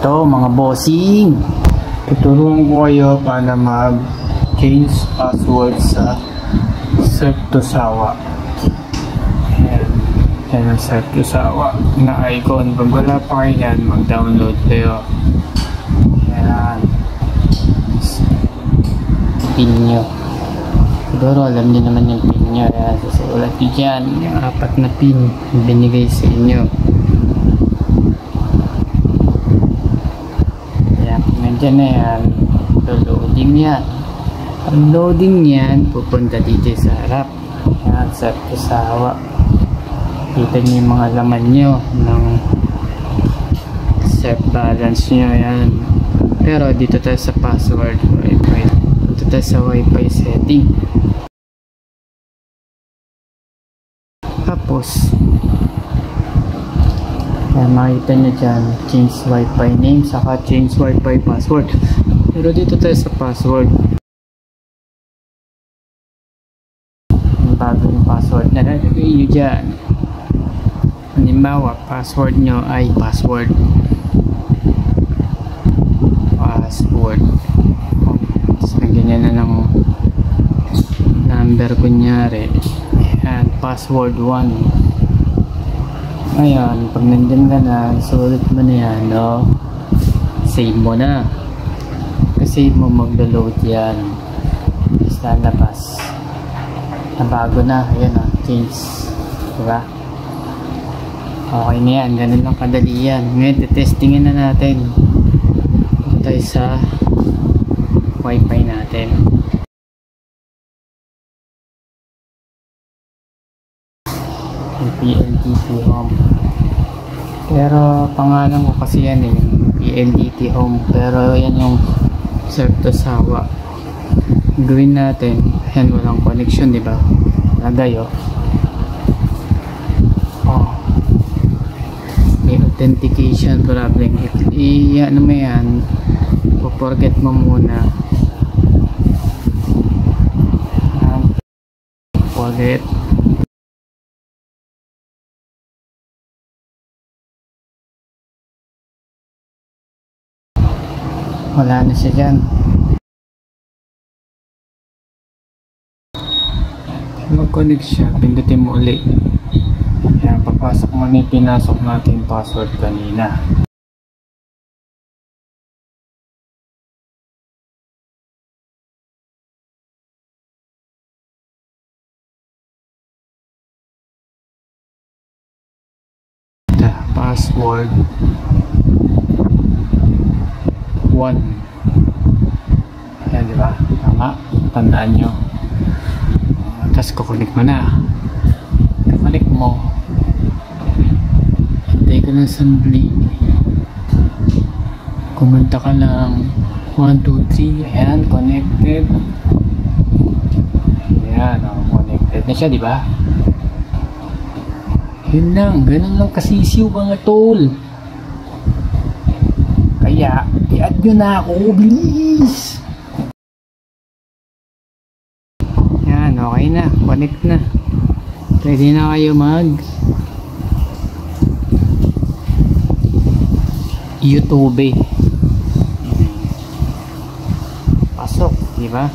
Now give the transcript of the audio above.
Ito mga bossing, tuturuan ko kayo paano mag-change password sa Surf2Sawa. Yan ang Surf2Sawa na icon. Pag wala pa kayo yan, mag-download kayo. Yan, pin nyo. Siguro alam niyo naman yung pin nyo. Yan, susulat nyo dyan yung 4 na pin binigay sa inyo. Diyan na yan, loading yan. Ang loading yan, pupunta dito sa harap. Yan, Surf2Sawa. Kita nyo yung mga laman nyo ng self balance nyo. Yan. Pero dito tayo sa password wifi. Dito tayo sa wifi setting. Tapos yan, makita nyo dyan, change wifi name, saka change wifi password. Pero dito tayo sa password. Bago yung password na nalagay nyo dyan. Halimbawa, password nyo ay password. Tapos nagyan na ng number kunyari. Ayan, password 1. Ngayon, pag nandun ka na, sulit mo na yan, no? Save mo na. Kasi mo maglo-load yan. Tapos lalabas. Nabago na. Ayan o, change. Diba? Okay na yan. Ganun lang kadali yan. Ngayon, testingin na natin. Ito tayo sa wifi natin. PLDT Home. Pero pangalan ko kasi yan yung PLDT Home. Pero yan yung Surf2Sawa. Gawin natin. Yan, walang connection, diba? Lagay oh. May authentication problem. Ano mo yan? Forget mo muna. Forget. Wala na siya dyan. Mag-connect siya, pindutin mo ulit. Ayan, papasok mo na yung pinasok natin password kanina. Password 1. Ayan, diba? Tama. Tandaan nyo. Tapos kukunik mo na. Kukunik mo. Hintay ka ng sandali. Kumanta ka lang. 1, 2, 3. Ayan, connected. Ayan, connected na siya, diba? Yun lang. Ganun lang kasisiw mga tol. Kaya, i-add nyo na ako, please! Yan, okay na. Connect na. Pwede na kayo YouTube. Pasok, di ba?